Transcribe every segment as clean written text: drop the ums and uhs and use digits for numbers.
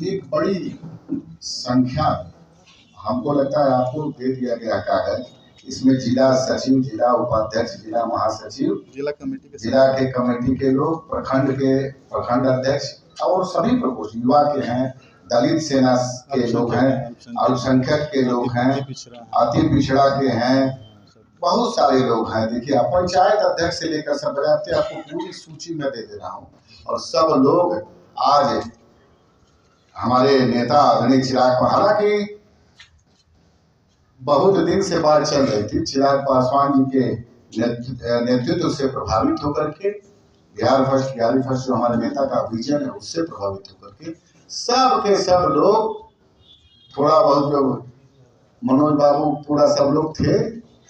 एक बड़ी संख्या हमको लगता है आपको दे दिया गया कागज। इसमें जिला सचिव, जिला उपाध्यक्ष, जिला महासचिव, जिला के कमेटी के लोग, प्रखंड अध्यक्ष और सभी प्रकोष्ठ, युवा के हैं, दलित सेना के लोग हैं, अल्पसंख्यक के लोग हैं, अति पिछड़ा के हैं, बहुत सारे लोग हैं। देखिए आप पंचायत अध्यक्ष से लेकर सब बजाते, आपको पूरी सूची में दे रहा हूँ। और सब लोग आज हमारे नेता आदरणीय चिराग, हालांकि बहुत दिन से बात चल रही थी, चिराग पासवान जी के नेतृत्व से प्रभावित होकर के, बिहार फर्स्ट, बिहारी फर्स्ट जो हमारे नेता का विजन है उससे प्रभावित होकर के सब के सब लोग, थोड़ा बहुत जो मनोज बाबू पूरा सब लोग थे,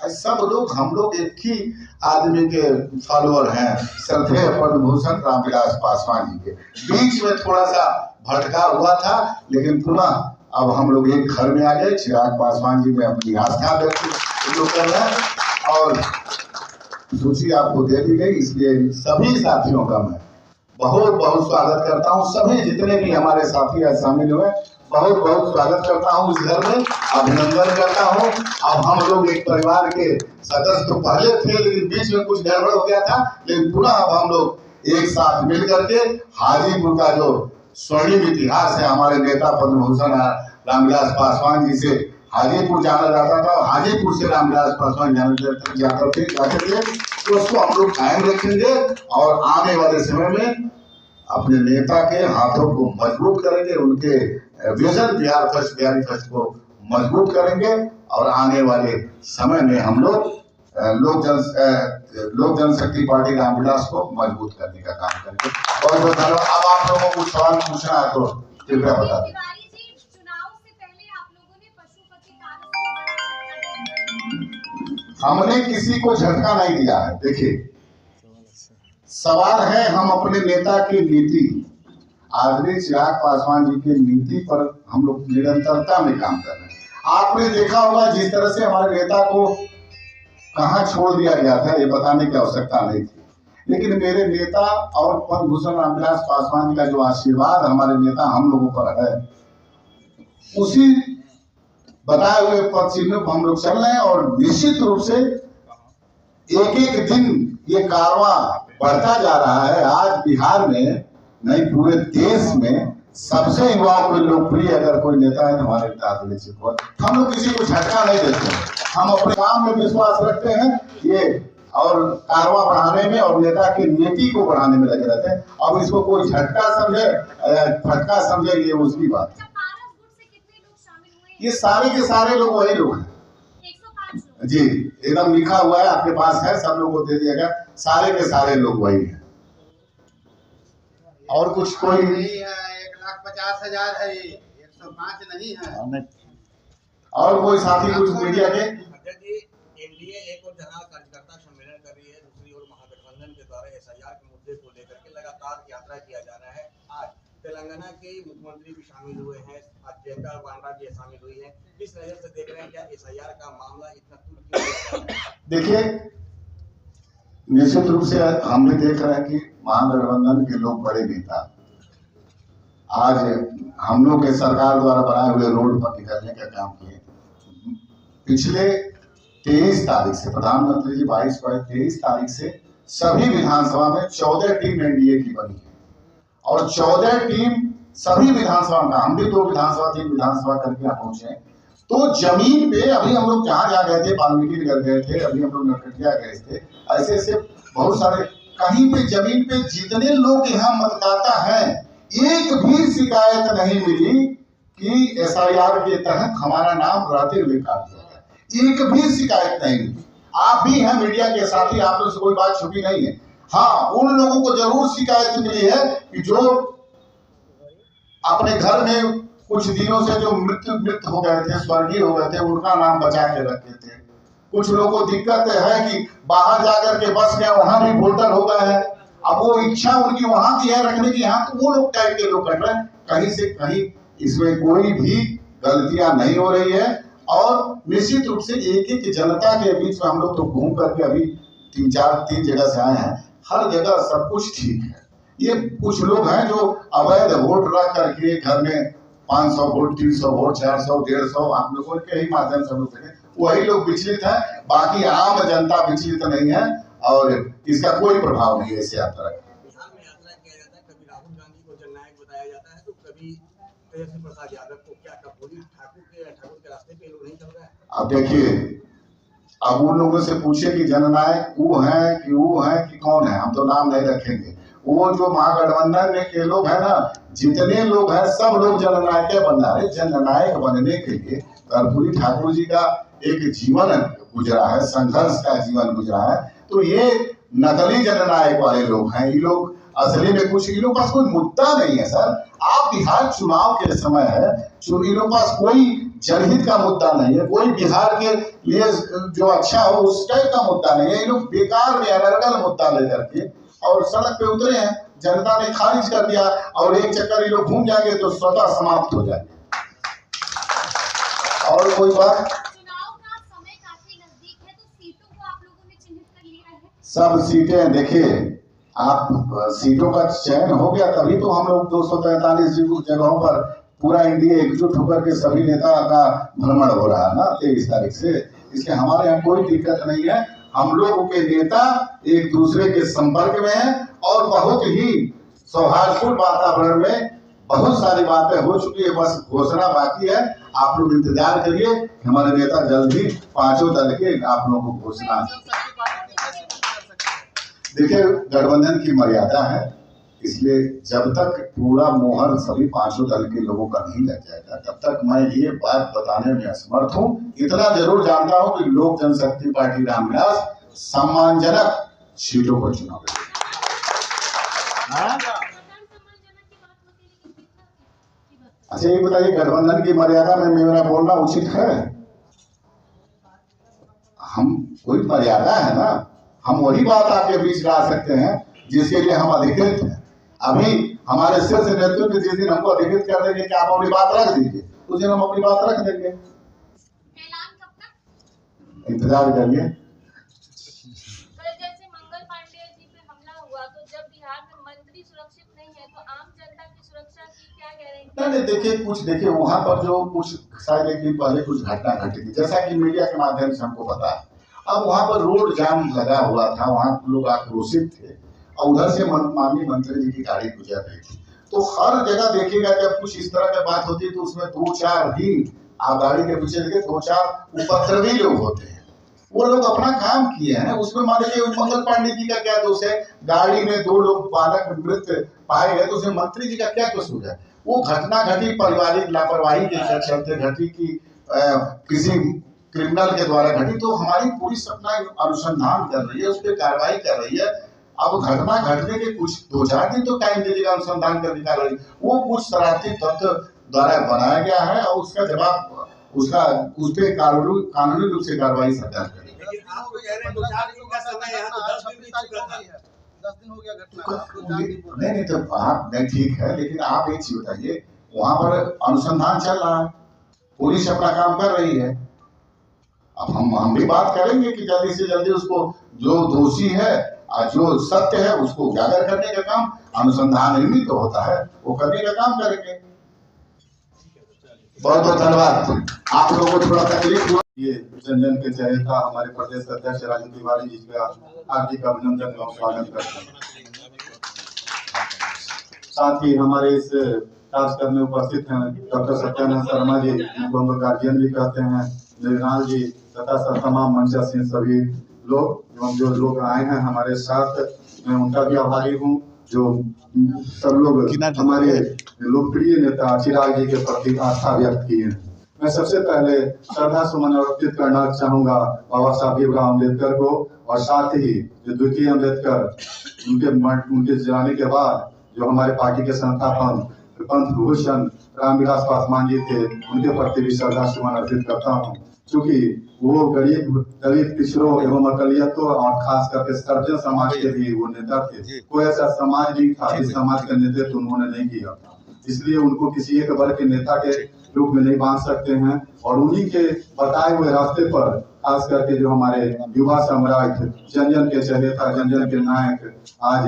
सब लोग, हम लोग एक ही आदमी के फॉलोअर हैं, श्रद्धेय पद्म भूषण रामविलास पासवान जी के। बीच में थोड़ा सा भटका हुआ था, लेकिन पुनः अब हम लोग एक घर में आ गए। चिराग पासवान जी में अपनी आस्था व्यक्त कर रहे हैं और सूची आपको दे दी गई, इसलिए सभी साथियों का मैं बहुत बहुत स्वागत करता हूं। सभी जितने भी हमारे साथी आज शामिल हुए, बहुत बहुत स्वागत करता हूं इस घर में, अभिनंदन करता हूं। अब हम लोग एक परिवार के सदस्य तो पहले थे, लेकिन बीच में कुछ गड़बड़ हो गया था, लेकिन पुनः अब हम लोग एक साथ मिल करके हाजीपुर का जो स्वर्णिम इतिहास है, हमारे नेता पद्म भूषण रामविलास पासवान जी से हाजीपुर जाना जाता था, हाजीपुर से रामविलास पासवान जाते थे, तो उसको हम लोग कायम रखेंगे और आने वाले समय में अपने नेता के हाथों को मजबूत करेंगे, उनके vision Bihar first, Bihari first को मजबूत करेंगे और आने वाले समय में हम लोग लोक जनशक्ति पार्टी रामविलास को मजबूत करने का काम करेंगे। बहुत बहुत धन्यवाद। अब आप लोगों को सवाल पूछना है तो कृपया बता दें। हमने किसी को झटका नहीं दिया है। देखिए सवाल है, हम अपने नेता की नीति, आदरणीय चिराग पासवान जी की नीति पर हम लोग निरंतरता में काम कर रहे हैं। आपने देखा होगा जिस तरह से हमारे नेता को कहां छोड़ दिया गया था, ये बताने की आवश्यकता नहीं थी, लेकिन मेरे नेता और पद्म भूषण रामविलास पासवान जी का जो आशीर्वाद हमारे नेता हम लोगों पर है, उसी बताए हुए पद चिन्हों पर हम लोग चल रहे हैं और निश्चित रूप से एक एक दिन ये कारवां बढ़ता जा रहा है। आज बिहार में नहीं पूरे देश में सबसे युवाओं को लोकप्रिय अगर कोई नेता है तो हमारे नेता आदरणीय चिराग। हम लोग किसी को झटका नहीं देते हैं, हम अपने काम में विश्वास रखते हैं ये और कारवां बढ़ाने में और नेता की नीति को बढ़ाने में लगे रहते हैं। अब इसको कोई झटका समझे ये उसकी बात है। ये सारे के सारे लोग वही लोग हैं जी, एकदम लिखा हुआ है आपके पास है, सब लोगों को दे दिया गया, सारे के सारे लोग वही हैं। और कुछ कोई नहीं है, 1,50,000 है, 105 नहीं है। और कोई साथी कुछ मीडिया के एनडीए एक और जहां कार्यकर्ता सम्मेलन कर रही है, दूसरी ओर महागठबंधन के द्वारा एसआईआर के मुद्दे को लेकर के लगातार यात्रा किया जा रहा है। आज तेलंगाना के मुख्यमंत्री भी शामिल हुए हैं, आज प्रियंका वाड्रा जी शामिल हुई है। किस नजर से देख रहे हैं, क्या एसआईआर का मामला इतना तुर्क? देखिए निश्चित रूप से हमने देख रहे हैं कि महागठबंधन के लोग बड़े नेता आज हम लोग के सरकार द्वारा बनाए हुए रोड पर निकलने का काम किए। पिछले 23 तारीख से प्रधानमंत्री जी 23 तारीख से सभी विधानसभा में 14 टीम एनडीए की बनी है और 14 टीम सभी विधानसभा का, हम भी 2 विधानसभा 3 विधानसभा करके यहाँ पहुंचे। तो जमीन पे अभी हम लोग जहाँ गए थे, वाल्मीकि नगर गए थे, अभी हम लोग नरकटिया गए थे, ऐसे ऐसे बहुत सारे, कहीं पे जमीन पे जितने लोग यहाँ मतदाता हैं, एक भी शिकायत नहीं मिली कि एसआईआर के तहत हमारा नाम रहते हुए काट दिया गया, एक भी शिकायत नहीं मिली। आप भी हैं मीडिया के साथी, आप लोग से कोई बात छुपी नहीं है। हाँ, उन लोगों को जरूर शिकायत मिली है कि जो अपने घर में कुछ दिनों से जो मृत हो गए थे, स्वर्गीय हो गए थे, उनका नाम बचा के रखते थे। कुछ लोगों को दिक्कत है कि बाहर जाकर के बस गए, वहां भी वोटर हो गए हैं, अब वो इच्छा उनकी वहां की है रखने की, यहाँ तो वो लोग टाइप के लोग कर रहे हैं। कहीं से कहीं इसमें कोई भी गलतियां नहीं हो रही है और निश्चित रूप से एक एक जनता के बीच में हम लोग तो घूम करके अभी 3 जगह से आए हैं, हर जगह सब कुछ ठीक है। ये कुछ लोग हैं जो अवैध वोट रख करके घर में 500 वोट, 300 वोट, 400, 150 आप लोगों के ही माध्यम से लोग वही लोग विचलित है, बाकी आम जनता विचलित नहीं है और इसका कोई प्रभाव नहीं है इस यात्रा का। बिहार में यात्रा किया जाता है, कभी राहुल गांधी को जननायक बताया जाता है तो कभी तेजस्वी प्रसाद यादव को। क्या कपूरी ठाकुर के रास्ते पे लोग नहीं चल रहा है? अब देखिए, अब उन लोगों से पूछे कि जननायक वो है कि कौन है, हम तो नाम नहीं रखेंगे। वो जो महागठबंधन में के लोग हैं ना, जितने लोग हैं सब लोग जननायक बनना है। जननायक बनने के लिए कर्पूरी ठाकुर जी का एक जीवन गुजरा है, संघर्ष का जीवन गुजरा है। तो ये नकली जननायक वाले लोग हैं, ये लोग असली में कुछ, इन लोगों के पास कोई मुद्दा नहीं है सर। आप बिहार चुनाव के समय है, इन लोगों के पास कोई जनहित का मुद्दा नहीं है, कोई बिहार के लिए जो अच्छा हो उस टाइप का मुद्दा नहीं है। ये लोग बेकार में अनर्गल मुद्दा लेकर के और सड़क पे उतरे हैं, जनता ने खारिज कर दिया और एक चक्कर ये लोग घूम जाएंगे तो स्वतः समाप्त हो जाएंगे। और कोई बात, चुनाव का समय काफी नजदीक है तो सीटों को आप लोगों ने चिन्हित कर लिया है? सब सीटें देखिए, आप सीटों का चयन हो गया तभी तो हम लोग 243 जगहों पर पूरा एनडीए एकजुट होकर के सभी नेता का भ्रमण हो रहा है ना 23 तारीख से। इसलिए हमारे यहाँ कोई दिक्कत नहीं है। हम लोगों के नेता एक दूसरे के संपर्क में हैं और बहुत ही सौहार्दपूर्ण वातावरण में बहुत सारी बातें हो चुकी है, बस घोषणा बाकी है। आप लोग इंतजार करिए, हमारे नेता जल्द ही पांचों दल के आप लोगों को घोषणा। देखिए, गठबंधन की मर्यादा है, इसलिए जब तक पूरा मोहर सभी पांचों दल के लोगों का नहीं लग जाएगा तब तक मैं ये बात बताने में असमर्थ हूँ। इतना जरूर जानता हूँ कि लोक जनशक्ति पार्टी रामविलास सम्मानजनक सीटों पर चुनाव लड़ेगी। अच्छा ये बताइए, गठबंधन की मर्यादा में मेरा बोलना उचित है? हम कोई मर्यादा है ना, हम वही बात आपके बीच ला सकते हैं जिसके लिए हम अधिकृत हैं। अभी हमारे शीर्ष नेतृत्व जिस दिन हमको अधिकृत कर देंगे कि आप अपनी बात रख दीजिए, उस दिन हम अपनी बात रख देंगे। ऐलान कब तक? इंतजार करिए। जैसे मंगल पांडे जी पे हमला हुआ तो जब बिहार में मंत्री सुरक्षित नहीं है तो आम जनता की सुरक्षा की क्या गारंटी? नहीं देखिए वहां पर जो कुछ शायद एक दिन पहले कुछ घटना घटी थी, जैसा कि मीडिया के माध्यम से हमको पता है। अब वहां पर रोड जाम लगा हुआ था, वहां लोग आक्रोशित थे और उधर से माननीय मंत्री जी की गाड़ी गुजर रही थी। तो हर जगह देखिएगा जब कुछ इस तरह की बात होती है तो उसमें 2-4 ही आप गाड़ी के पीछे देखिए 2-4 उपद्रवी लोग होते हैं। वो लोग अपना काम किए हैं, उसमें मान लीजिए मंगल पांडे जी का क्या दोष है? गाड़ी में 2 लोग बालक मृत पाए गए तो उसमें मंत्री जी का क्या कसूर है? वो घटना घटी पारिवारिक लापरवाही के चलते घटी की किसी क्रिमिनल के द्वारा घटी। तो हमारी पुलिस अपना अनुसंधान कर रही है, उस पर कार्रवाई कर रही है। अब घटना घटने के कुछ 2-4 दिन तो टाइम दीजिएगा अनुसंधान कर निकाल रही। वो कुछ शरारती तत्व द्वारा बनाया गया है और उसका जवाब उसका उस पर कानूनी रूप से कार्रवाई सरकार करेगी। आप तो कह रहे हैं 2-4 दिन का समय, यहाँ तो 10 दिन बीत चुका था। 10 दिन हो गया घटना। नहीं तो आप नहीं ठीक है, लेकिन आप एक चीज बताइए, वहां पर अनुसंधान चल रहा है, पुलिस अपना काम कर रही है। अब हम भी बात करेंगे कि जल्दी से जल्दी उसको जो दोषी है और जो सत्य है उसको उजागर करने का काम अनुसंधान ही तो होता है, वो करने का काम करेंगे। बहुत बहुत धन्यवाद। आप लोगों को थोड़ा तकलीफ हुआ। ये जन के चहेता हमारे प्रदेश अध्यक्ष राजू तिवारी जी का हार्दिक अभिनंदन एवं स्वागत करते हैं। साथ ही हमारे इस कार्यक्रम में उपस्थित हैं डॉक्टर सत्यानंद शर्मा जी, जिनको हम गार्जियन भी कहते हैं, निर्नाल जी तथा तमाम मंचासीन सभी लोग एवं जो लोग आए हैं हमारे साथ, मैं उनका भी आभारी हूँ। जो सब लोग हमारे लोकप्रिय नेता चिराग जी के प्रति आस्था व्यक्त की है। मैं सबसे पहले श्रद्धा सुमन अर्पित करना चाहूंगा बाबा साहब भीमराव अम्बेडकर को, और साथ ही जो द्वितीय अम्बेडकर उनके जाने के बाद जो हमारे पार्टी के संस्थापक पंथ भूषण रामविलास पासवान जी थे, उनके प्रति भी श्रद्धा सुमन अर्पित करता हूँ। क्योंकि वो गरीब दलित पिछड़ों एवं अकलियतों और खास करके सर्जन समाज के भी वो नेता थे। कोई ऐसा समाज नहीं था जिस समाज का नेतृत्व उन्होंने नहीं किया, इसलिए उनको किसी एक वर्ग के नेता के रूप में नहीं बांध सकते हैं। और उन्हीं के बताए हुए रास्ते पर खास करके जो हमारे युवा सम्राट, जन जन के चहेता, जन जन के नायक, आज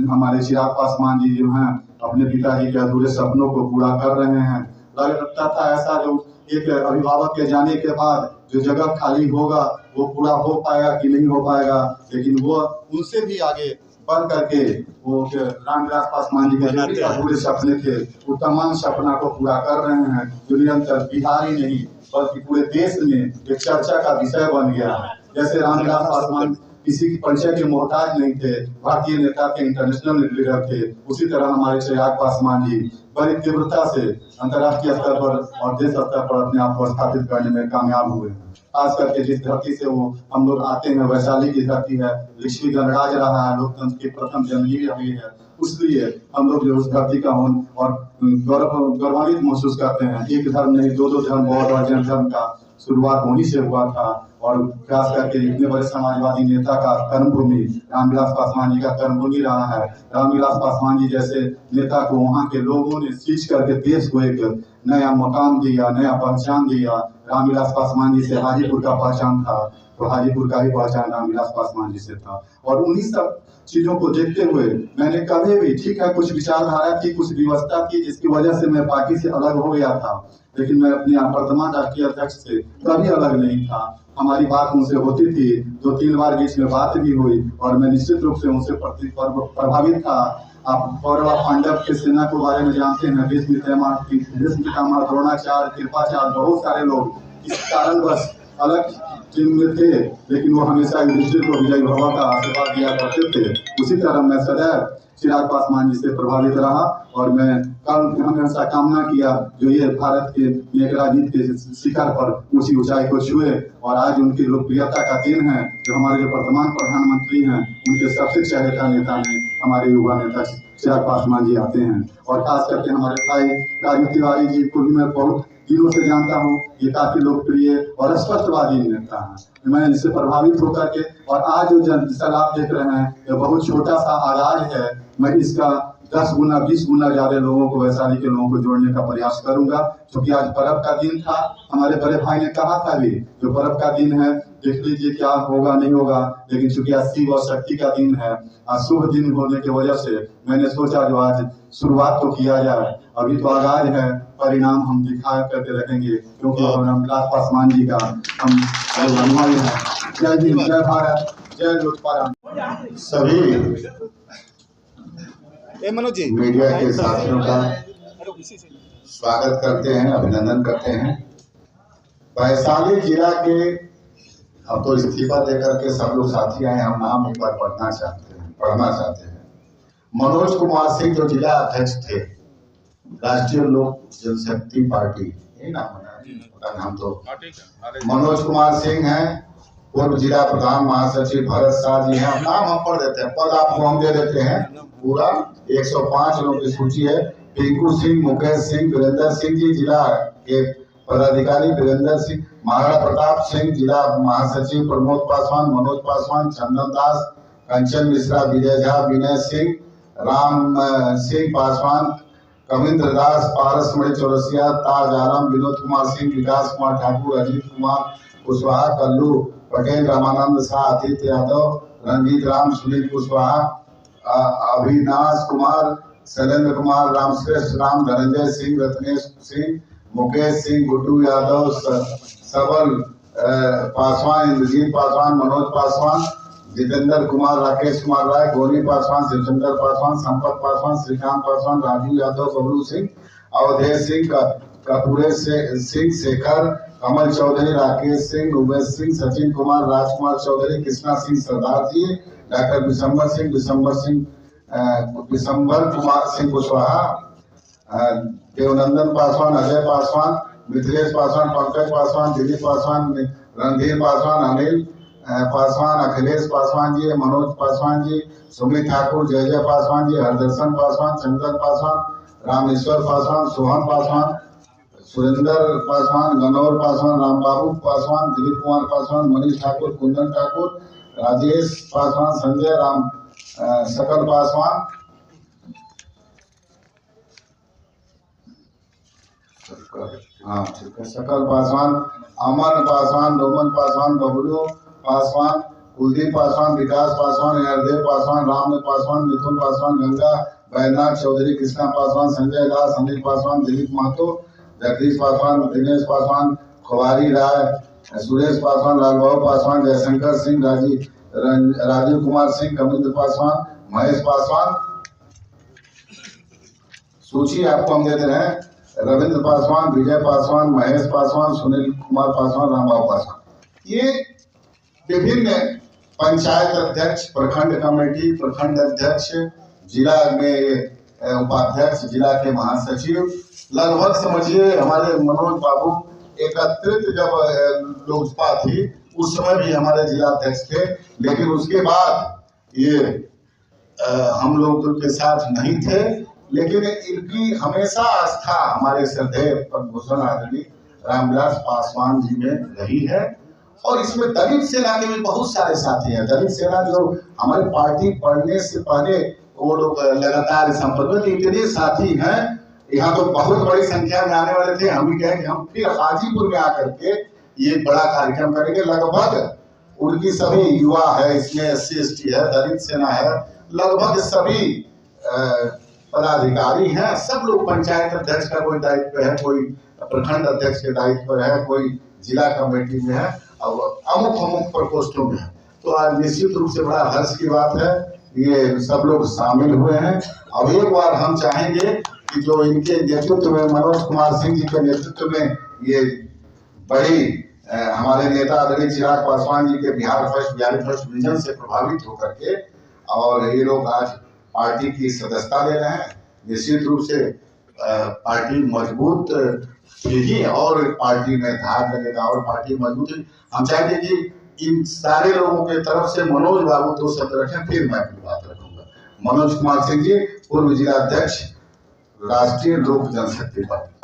हमारे चिराग पासवान जी जो हैं अपने पिताजी के अधूरे सपनों को पूरा कर रहे हैं। लगता था ऐसा जो एक अभिभावक के जाने के बाद जो जगह खाली होगा वो पूरा हो पाएगा कि नहीं हो पाएगा, लेकिन वो उनसे भी आगे बढ़ करके वो रामविलास पासवान जी के जो भी अधूरे सपने थे वो तमाम सपना को पूरा कर रहे हैं, जो निरंतर बिहार ही नहीं बल्कि पूरे देश में एक चर्चा का विषय बन गया है। जैसे रामविलास पासवान किसी की परिचय के मोहताज नहीं थे, भारतीय नेता थे, इंटरनेशनल लीडर थे, उसी तरह हमारे चिराग पासवान जी बड़ी तीव्रता से अंतर्राष्ट्रीय स्तर पर और देश स्तर पर अपने आप को स्थापित करने में कामयाब हुए। खास करके जिस धरती से वो हम लोग आते हैं, वैशाली की धरती है, ऋषि गणराज रहा है, लोकतंत्र की प्रथम जननी रही है, इसलिए हम लोग जो उस धरती का हों और गौरवान्वित महसूस करते हैं। एक धर्म नहीं, दो धर्म, बौद्ध और जैन धर्म का शुरुआत वहीं से हुआ था और खास करके इतने बड़े समाजवादी नेता का कर्मभूमि रामविलास पासवान जी का कर्मभूमि रहा है। रामविलास पासवान जी जैसे नेता को वहाँ के लोगों ने सींच करके देश को एक नया मकाम दिया, नया पहचान दिया। रामविलास पासवान जी से हाजीपुर का पहचान था, तो हाजीपुर का ही पहचान रामविलास पासवान जी से था। और उन्हीं सब चीजों को देखते हुए मैंने कभी भी, ठीक है कुछ विचारधारा थी, कुछ व्यवस्था थी जिसकी वजह से मैं पार्टी से अलग हो गया था, लेकिन मैं अपने वर्तमान राष्ट्रीय अध्यक्ष से कभी अलग नहीं था। हमारी बात उनसे होती थी, 2-3 बार बीच में बात भी हुई और मैं निश्चित रूप से उनसे प्रभावित था। आप कौरवा पांडव के सेना के बारे में जानते हैं, भीष्म पितामह, द्रोणाचार्य, कृपाचार्य, बहुत सारे लोग इस कारणवश अलग टीम में थे, लेकिन वो हमेशा युधिष्ठिर को विजयी भव का आशीर्वाद दिया करते थे। उसी तरह मैं सदैव चिराग पासवान जी से प्रभावित रहा और मैं हमेशा कामना किया जो ये भारत के एक राजनीति के शिखर पर ऊंची ऊंचाई को छुए। और आज उनकी लोकप्रियता का दिन है, जो हमारे जो वर्तमान प्रधानमंत्री हैं उनके सबसे चहेता नेता में हमारे युवा नेता चिराग पासवान जी आते हैं। और खास करके हमारे भाई राजू तिवारी जी को भी मैं बहुत दिनों से जानता हूँ, ये काफी लोकप्रिय और स्पष्टवादी नेता है। मैं इनसे प्रभावित होकर के, और आज जो जन आप देख रहे हैं ये बहुत छोटा सा आगाज है, मैं इसका 10 गुना 20 गुना ज्यादा लोगों को, वैशाली के लोगों को जोड़ने का प्रयास करूंगा। क्योंकि आज पर्व का दिन था, हमारे बड़े भाई ने कहा था भी जो पर्व का दिन है देख लीजिए क्या होगा नहीं होगा, लेकिन चूंकि आज शिव और शक्ति का दिन है, आज शुभ दिन होने की वजह से मैंने सोचा जो आज शुरुआत तो किया जाए। अभी तो आगाज है, परिणाम हम दिखा करके रखेंगे, क्योंकि रामविलास पासवान जी का हम अनुयायी हैं। जय हिंद, जय भारत, जय लोकपाल। सभी मनोज जी मीडिया के साथियों का स्वागत करते हैं, अभिनंदन करते हैं। वैशाली जिला के अब तो इस्तीफा देकर के सब लोग साथी आए, हम नाम एक बार पढ़ना चाहते हैं। मनोज कुमार सिंह जो जिला अध्यक्ष थे राष्ट्रीय लोक जनशक्ति पार्टी, यही नाम है, नाम तो मनोज कुमार सिंह हैं। पूर्व जिला प्रधान महासचिव भरत शाह जी हैं, नाम हम पढ़ देते हैं, पद आपको हम दे देते हैं। पूरा 105 लोगों की सूची है। पिंकू सिंह, मुकेश सिंह, वीरेंद्र सिंह जी जिला के पदाधिकारी, वीरेंद्र सिंह, महाराणा प्रताप सिंह जिला महासचिव, प्रमोद पासवान, मनोज पासवान, चंदन दास, कंचन मिश्रा, विजय झा, विनय सिंह, राम सिंह पासवान, कविंद्र दास, पारस मणि चौरसिया, ताज आलम, विनोद कुमार सिंह, विकास कुमार ठाकुर, अजीत कुमार कुशवाहा, कल्लू पटेल, रामानंद शाह, आदित्य यादव, रंजीत राम, सुनील कुशवाहा, अविनाश कुमार, शैलेंद्र कुमार, रामश्रेष्ठ राम, धनंजय सिंह, रत्नेश सिंह, मुकेश सिंह, गुड्डू यादव, सबल पासवान, इंद्रजीत पासवान, मनोज पासवान, जितेंद्र कुमार, राकेश कुमार राय, गोनी पासवान, शिवचंद्र पासवान, संपत पासवान, श्रीकांत पासवान, राजू यादव, बबलू सिंह, अवधेश सिंह, कपूरेश सिंह, शेखर, कमल चौधरी, राकेश सिंह, उमेश सिंह, सचिन कुमार, राजकुमार चौधरी, कृष्णा सिंह सरदार जी, डॉक्टर विशंबर कुमार सिंह कुशवाहा, देवनंदन पासवान, अजय पासवान, मिथिलेश पासवान, पंकज पासवान, दिलीप पासवान, रणधीर पासवान, अनिल पासवान, अखिलेश पासवान जी, मनोज पासवान जी, सुमित ठाकुर, जय पासवान जी, हरदर्शन पासवान, चंदन पासवान, रामेश्वर पासवान, सोहन पासवान, सुरेंद्र पासवान, गनौर पासवान, रामबाबू पासवान, दिलीप कुमार पासवान, मनीष ठाकुर, कुंदन ठाकुर, राजेश पासवान, संजय राम, सकल पासवान, हाँ ठीक है। सकल पासवान, अमन पासवान, डोमन पासवान, बबलू पासवान, कुलदीप पासवान, विकास पासवान, हरदेव पासवान, रामनाथ पासवान, मिथुन पासवान, गंगा बैद्यनाथ चौधरी, कृष्णा पासवान, संजय दास, अनिल पासवान, दिलीप महतो, जगदीश पासवान, दिनेश पासवान, खुवारी राय, सुरेश पासवान, लालबाबू पासवान, जयशंकर सिंह, राजीव कुमार सिंह, कमिंद्र पासवान, महेश पासवान। सूची आपको हम देते हैं। रविंद्र पासवान, विजय पासवान, महेश पासवान, सुनील कुमार पासवान, रामबाबू पासवान। ये विभिन्न पंचायत अध्यक्ष, प्रखंड कमेटी, प्रखंड अध्यक्ष, जिला में उपाध्यक्ष, जिला के महासचिव, लगभग समझिए हमारे मनोज बाबू एकत्रित जब लोजपा थी उस समय भी हमारे जिला अध्यक्ष थे, लेकिन उसके बाद ये हम लोग के साथ नहीं थे, लेकिन इनकी हमेशा आस्था हमारे श्रद्धेय पद्मभूषण आदरणीय रामविलास पासवान जी में रही है। और इसमें दलित सेना के भी बहुत सारे साथी हैं। दलित सेना जो हमारी पार्टी पढ़ने से पहले वो लोग लगातार संपर्क में, इतने साथी हैं। यहाँ तो बहुत बड़ी संख्या में आने वाले थे। हम भी कहें कि हम फिर हाजीपुर में आकर के ये बड़ा कार्यक्रम करेंगे। लगभग उनकी सभी युवा है, इसमें SC/ST है, दलित सेना है, लगभग सभी पदाधिकारी हैं। सब लोग पंचायत अध्यक्ष का कोई दायित्व है, कोई प्रखंड अध्यक्ष के दायित्व है, कोई जिला कमेटी में है और अमुक प्रकोष्ठों में है। तो आज निश्चित रूप से बड़ा हर्ष की बात है, ये सब लोग शामिल हुए हैं। अब एक बार हम चाहेंगे कि जो इनके नेतृत्व में, मनोज कुमार सिंह जी के नेतृत्व में ये बड़ी हमारे नेता आदरणीय चिराग पासवान जी के बिहार फर्स्ट विजन से प्रभावित होकर के और ये लोग आज पार्टी की सदस्यता ले रहे हैं। निश्चित रूप से पार्टी मजबूत ही और पार्टी में धार लगेगा और पार्टी मजबूत है। हम चाहते कि इन सारे लोगों के तरफ से मनोज बाबू 2 शब्द रखें, फिर मैं अपनी बात रखूंगा। मनोज कुमार सिंह जी, पूर्व जिला अध्यक्ष, राष्ट्रीय लोक जनशक्ति पार्टी।